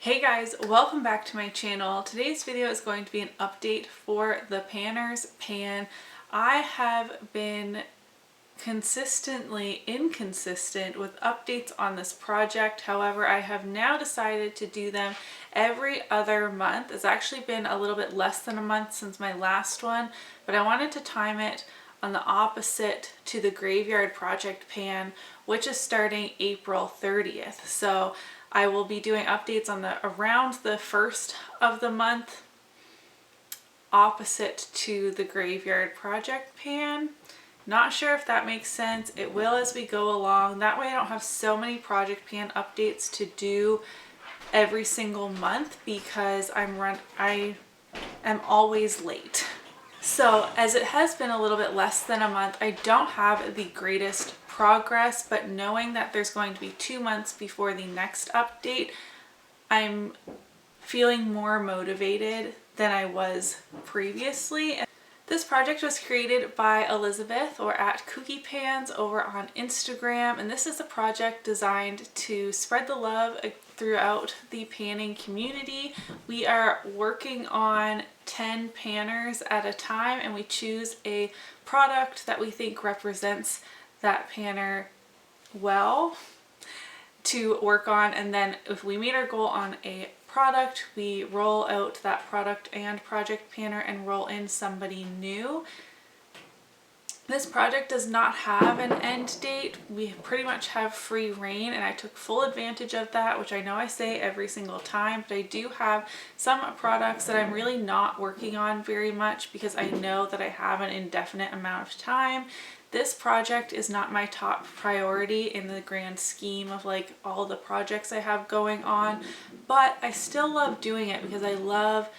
Hey guys, welcome back to my channel. Today's video is going to be an update for the Panner's pan. I have been consistently inconsistent with updates on this project. However, I have now decided to do them every other month. It's actually been a little bit less than a month since my last one, but I wanted to time it on the opposite to the Graveyard Project pan, which is starting April 30th. So I will be doing updates on around the first of the month, opposite to the Graveyard Project pan. Not sure if that makes sense. It will as we go along. That way I don't have so many project pan updates to do every single month because I am always late. So as it has been a little bit less than a month, I don't have the greatest progress, but knowing that there's going to be 2 months before the next update, I'm feeling more motivated than I was previously. This project was created by Elizabeth, or at Cookie Pans over on Instagram, and this is a project designed to spread the love throughout the panning community. We are working on 10 panners at a time, and we choose a product that we think represents that panner well to work on, and then if we meet our goal on a product, we roll out that product and project panner and roll in somebody new. This project does not have an end date. We pretty much have free reign, and I took full advantage of that, which I know I say every single time, but I do have some products that I'm really not working on very much because I know that I have an indefinite amount of time. This project is not my top priority in the grand scheme of like all the projects I have going on, but I still love doing it because I love,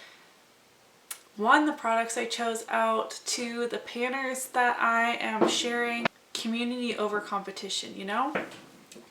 one, the products I chose out, two, the panners that I am sharing, community over competition, you know?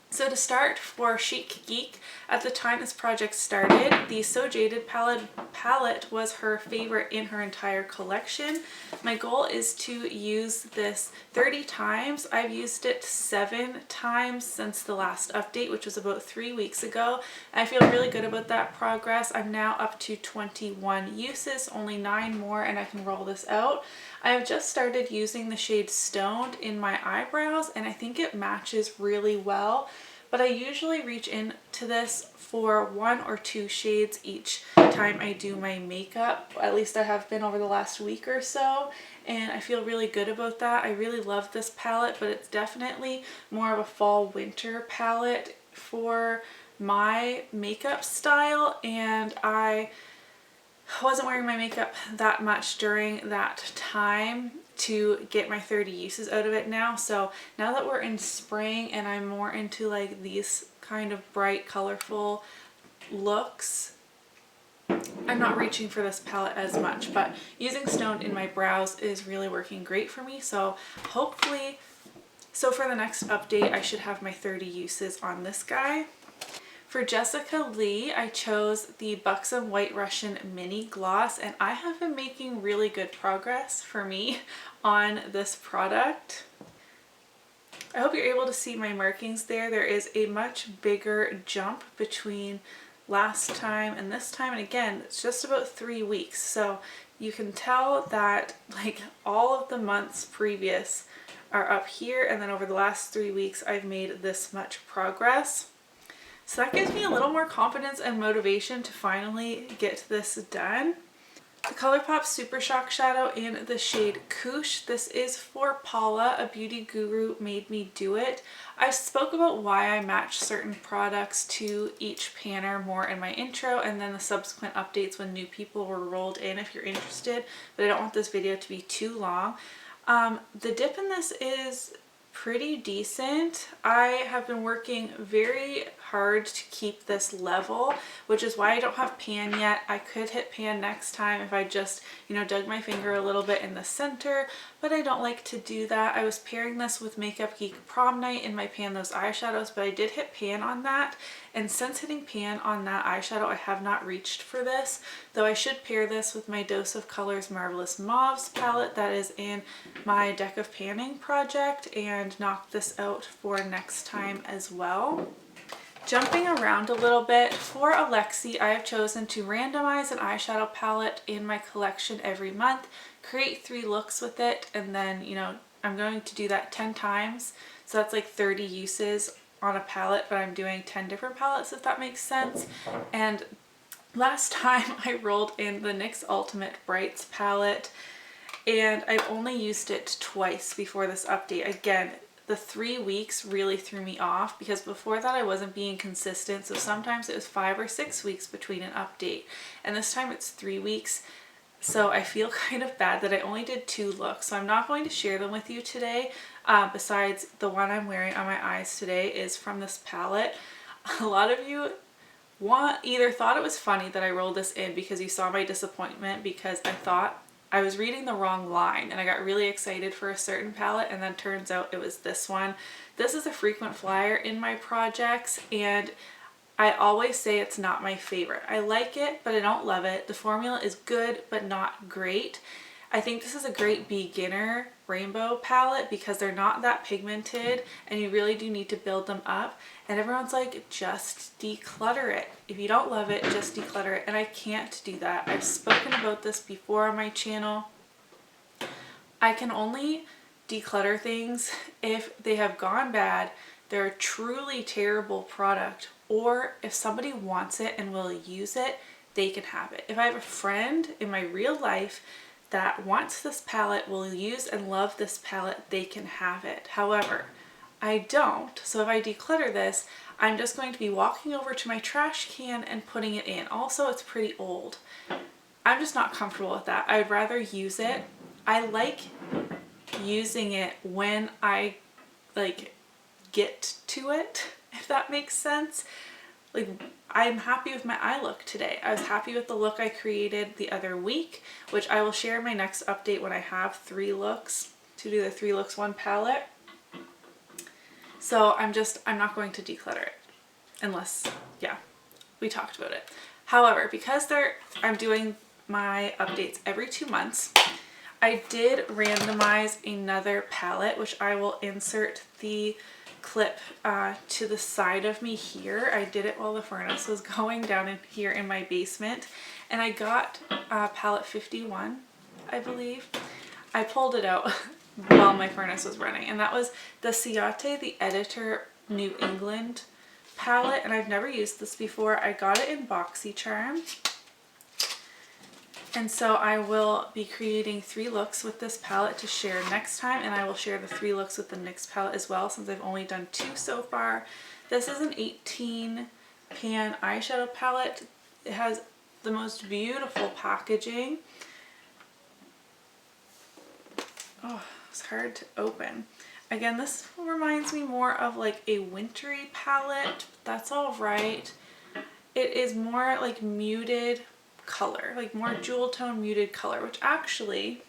So to start, for Chic Geek, at the time this project started, the So Jaded palette was her favorite in her entire collection. My goal is to use this 30 times. I've used it 7 times since the last update, which was about 3 weeks ago. I feel really good about that progress. I'm now up to 21 uses, only 9 more, and I can roll this out. I have just started using the shade Stoned in my eyebrows, and I think it matches really well, but I usually reach into this for 1 or 2 shades each time I do my makeup. At least I have been over the last week or so, and I feel really good about that. I really love this palette, but it's definitely more of a fall winter palette for my makeup style, and I wasn't wearing my makeup that much during that time to get my 30 uses out of it now. So now that we're in spring and I'm more into like these kind of bright, colorful looks, I'm not reaching for this palette as much, but using Stoned in my brows is really working great for me. So hopefully, for the next update, I should have my 30 uses on this guy. For Jessica Lee, I chose the Buxom White Russian Mini Gloss, and I have been making really good progress for me on this product. I hope you're able to see my markings there. There is a much bigger jump between last time and this time, and again, it's just about 3 weeks, so you can tell that like all of the months previous are up here, and then over the last 3 weeks I've made this much progress. So that gives me a little more confidence and motivation to finally get this done. The ColourPop Super Shock Shadow in the shade Koosh. This is for Paula, a beauty guru made me do it. I spoke about why I match certain products to each panner more in my intro, and then the subsequent updates when new people were rolled in if you're interested, but I don't want this video to be too long. The dip in this is pretty decent. I have been working very hard to keep this level, which is why I don't have pan yet. I could hit pan next time if I just, dug my finger a little bit in the center, but I don't like to do that. I was pairing this with Makeup Geek Prom Night in my Pan Those Eyeshadows, but I did hit pan on that, and since hitting pan on that eyeshadow, I have not reached for this, though I should pair this with my Dose of Colors Marvelous Mauves palette that is in my Deck of Panning project and knock this out for next time as well. Jumping around a little bit, for Alexi, I have chosen to randomize an eyeshadow palette in my collection every month, create 3 looks with it, and then, you know, I'm going to do that 10 times. So that's like 30 uses on a palette, but I'm doing 10 different palettes, if that makes sense. And last time I rolled in the NYX Ultimate Brights palette, and I've only used it twice before this update. Again, the 3 weeks really threw me off because before that I wasn't being consistent. So sometimes it was 5 or 6 weeks between an update, and this time it's 3 weeks. So I feel kind of bad that I only did 2 looks. So I'm not going to share them with you today. Besides the one I'm wearing on my eyes today is from this palette. A lot of you either thought it was funny that I rolled this in because you saw my disappointment because I thought I was reading the wrong line and I got really excited for a certain palette, and then turns out it was this one. This is a frequent flyer in my projects, and I always say it's not my favorite. I like it, but I don't love it. The formula is good, but not great. I think this is a great beginner rainbow palette because they're not that pigmented and you really do need to build them up. And everyone's like, just declutter it. If you don't love it, just declutter it. And I can't do that. I've spoken about this before on my channel. I can only declutter things if they have gone bad, they're a truly terrible product, or if somebody wants it and will use it, they can have it. If I have a friend in my real life that wants this palette, will use and love this palette, they can have it. However, I don't. So if I declutter this, I'm just going to be walking over to my trash can and putting it in. Also, it's pretty old. I'm just not comfortable with that. I'd rather use it. I like using it when I like get to it, if that makes sense. Like, I'm happy with my eye look today. I was happy with the look I created the other week, which I will share in my next update when I have 3 looks to do the 3 looks 1 palette. So I'm not going to declutter it unless, yeah, we talked about it. However, because I'm doing my updates every 2 months, I did randomize another palette, which I will insert the clip to the side of me here. I did it while the furnace was going down in here in my basement, and I got palette 51, I believe. I pulled it out while my furnace was running, and that was the Ciate the Editor New England palette, and I've never used this before. I got it in BoxyCharm. And so I will be creating 3 looks with this palette to share next time, and I will share the 3 looks with the NYX palette as well, since I've only done 2 so far. This is an 18 pan eyeshadow palette. It has the most beautiful packaging. Oh, it's hard to open. Again, this reminds me more of like a wintry palette. That's all right. It is more like muted color, like more jewel tone muted color, which actually,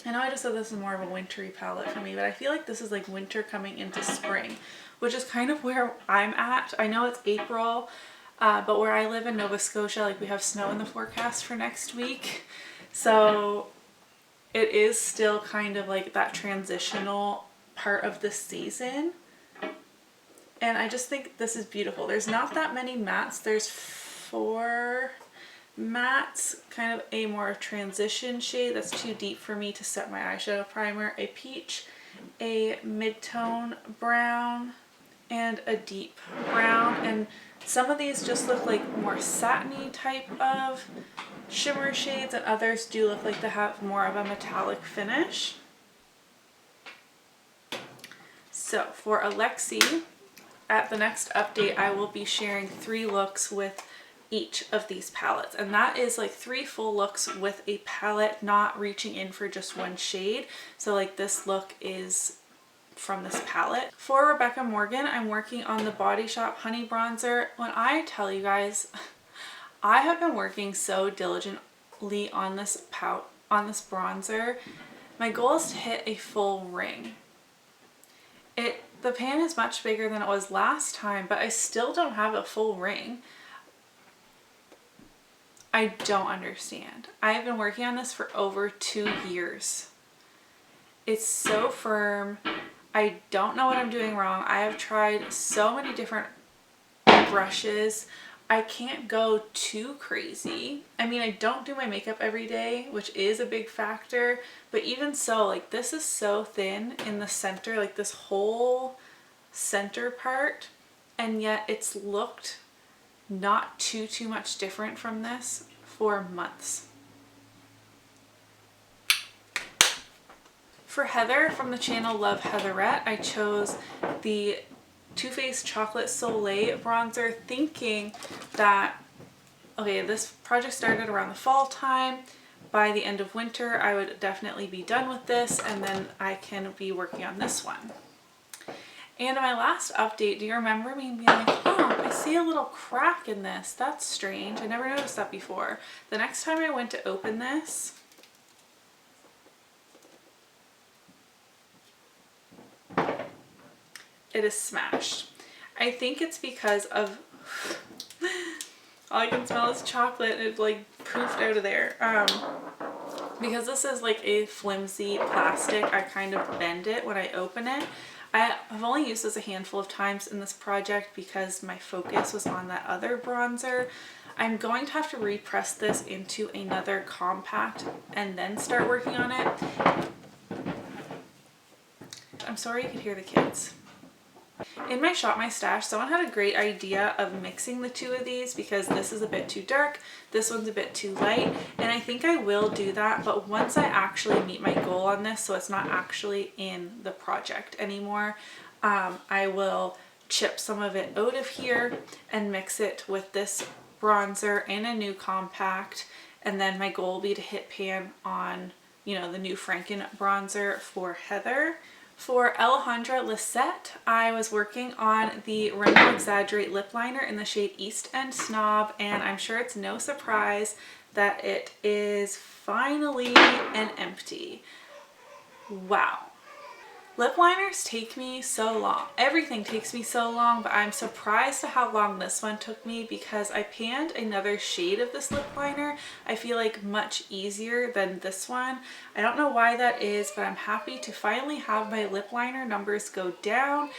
I know I just said this is more of a wintry palette for me, but I feel like this is like winter coming into spring, which is kind of where I'm at. I know it's April, but where I live in Nova Scotia, like we have snow in the forecast for next week. So it is still kind of like that transitional part of the season. And I just think this is beautiful. There's not that many mattes. There's 4 mattes, kind of a more transition shade that's too deep for me to set my eyeshadow primer, a peach, a mid-tone brown, and a deep brown. And some of these just look like more satiny type of shimmer shades, and others do look like they have more of a metallic finish. So for Alexi, at the next update, I will be sharing 3 looks with each of these palettes, and that is like 3 full looks with a palette, not reaching in for just 1 shade. So like this look is from this palette. For Rebecca Morgan, I'm working on the Body Shop Honey Bronzer. When I tell you guys, I have been working so diligently on this bronzer. My goal is to hit a full ring. The pan is much bigger than it was last time, but I still don't have a full ring. I don't understand. I have been working on this for over 2 years. It's so firm. I don't know what I'm doing wrong. I have tried so many different brushes. I can't go too crazy. I mean, I don't do my makeup every day, which is a big factor, but even so, like this is so thin in the center, like this whole center part, and yet it's looked not too much different from this for months. For Heather from the channel Love Heatherette, I chose the Too Faced Chocolate Soleil bronzer, thinking that, okay, this project started around the fall time. By the end of winter, I would definitely be done with this, and then I can be working on this one. And my last update, do you remember me being like, oh, I see a little crack in this. That's strange. I never noticed that before. The next time I went to open this, it is smashed. I think it's because of, all I can smell is chocolate. It like poofed out of there. Because this is like a flimsy plastic, I kind of bend it when I open it. I've only used this a handful of times in this project because my focus was on that other bronzer. I'm going to have to repress this into another compact and then start working on it. I'm sorry you could hear the kids. In my Shop My Stash, someone had a great idea of mixing the two of these because this is a bit too dark, this one's a bit too light, and I think I will do that, but once I actually meet my goal on this, so it's not actually in the project anymore, I will chip some of it out of here and mix it with this bronzer in a new compact, and then my goal will be to hit pan on, you know, the new Franken bronzer for Heather. For Alejandra Lisette, I was working on the Rimmel Exaggerate lip liner in the shade Eastend Snob, and I'm sure it's no surprise that it is finally an empty. Wow. Lip liners take me so long. Everything takes me so long, but I'm surprised at how long this one took me because I panned another shade of this lip liner. I feel like much easier than this one. I don't know why that is, but I'm happy to finally have my lip liner numbers go down.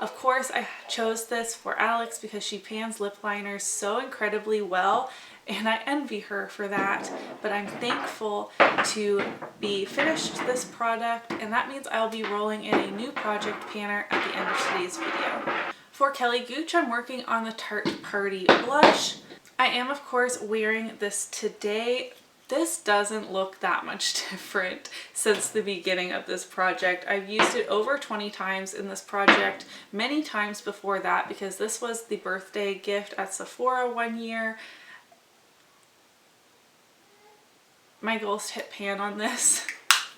Of course, I chose this for Alex because she pans lip liners so incredibly well, and I envy her for that, but I'm thankful to be finished this product, and that means I'll be rolling in a new project panner at the end of today's video. For Kelly Gooch, I'm working on the Tarte Party blush. I am, of course, wearing this today. This doesn't look that much different since the beginning of this project. I've used it over 20 times in this project, many times before that, because this was the birthday gift at Sephora one year. My goal is to hit pan on this.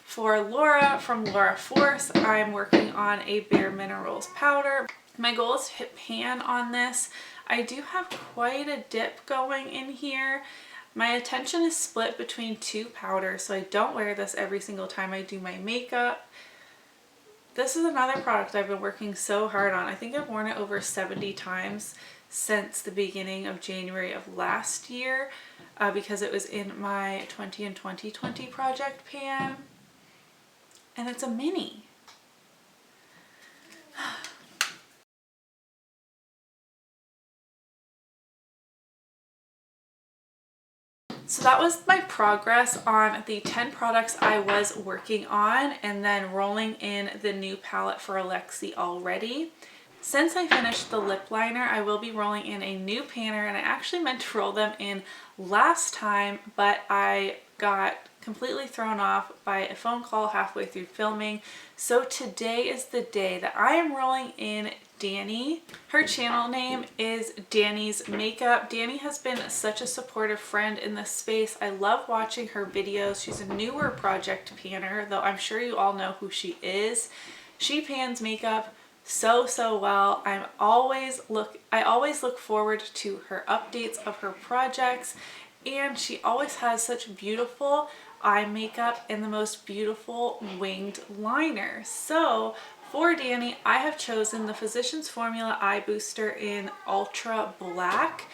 For Laura from Laura Force, I'm working on a BareMinerals powder. My goal is to hit pan on this. I do have quite a dip going in here. My attention is split between two powders, so I don't wear this every single time I do my makeup. This is another product I've been working so hard on. I think I've worn it over 70 times since the beginning of January of last year because it was in my 20 and 2020 project pan, and it's a mini. So that was my progress on the 10 products I was working on and then rolling in the new palette for Alexi already. Since I finished the lip liner, I will be rolling in a new panner, and I actually meant to roll them in last time, but I got completely thrown off by a phone call halfway through filming. So today is the day that I am rolling in Danny. Her channel name is Danny's Makeup. Danny has been such a supportive friend in this space. I love watching her videos. She's a newer project panner, though I'm sure you all know who she is. She pans makeup so well. I always look forward to her updates of her projects, and she always has such beautiful eye makeup and the most beautiful winged liner. So for Danny, I have chosen the Physicians Formula Eye Booster in Ultra Black.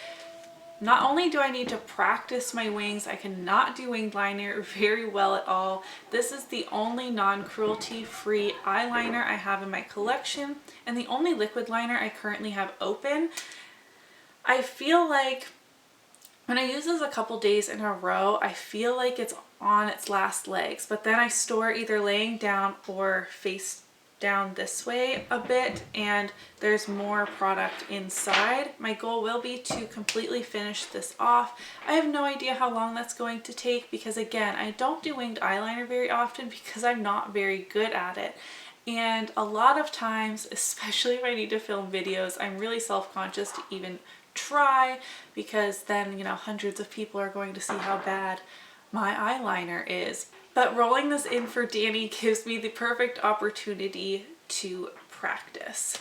Not only do I need to practice my wings, I cannot do winged liner very well at all. This is the only non-cruelty free eyeliner I have in my collection and the only liquid liner I currently have open. I feel like when I use this a couple days in a row, I feel like it's on its last legs, but then I store either laying down or face down this way a bit, and there's more product inside. My goal will be to completely finish this off. I have no idea how long that's going to take because, again, I don't do winged eyeliner very often because I'm not very good at it. And a lot of times, especially if I need to film videos, I'm really self-conscious to even try because then, you know, hundreds of people are going to see how bad my eyeliner is. But rolling this in for Danny gives me the perfect opportunity to practice.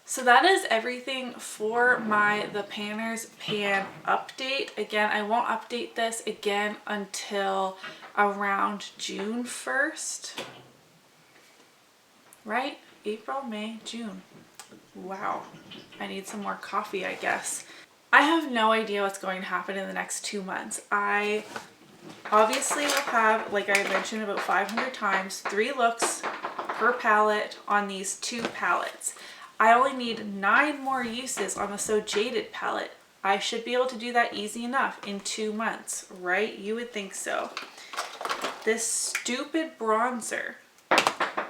So that is everything for the Panners Pan update. Again, I won't update this again until around June 1st. Right? April, May, June. Wow. I need some more coffee, I guess. I have no idea what's going to happen in the next 2 months. I obviously will have, like I mentioned about 500 times, 3 looks per palette on these 2 palettes. I only need 9 more uses on the So Jaded palette. I should be able to do that easy enough in 2 months, right? You would think so. This stupid bronzer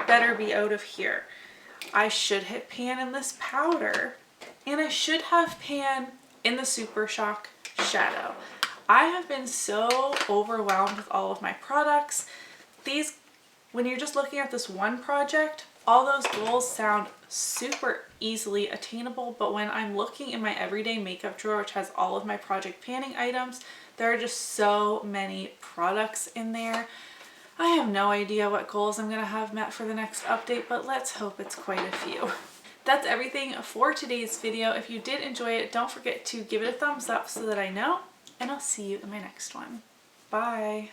better be out of here. I should hit pan in this powder, and I should have pan in the Super Shock shadow. I have been so overwhelmed with all of my products. When you're just looking at this one project, all those goals sound super easily attainable, but when I'm looking in my everyday makeup drawer, which has all of my project panning items, there are just so many products in there. I have no idea what goals I'm going to have met for the next update, but let's hope it's quite a few. That's everything for today's video. If you did enjoy it, don't forget to give it a thumbs up so that I know, and I'll see you in my next one. Bye!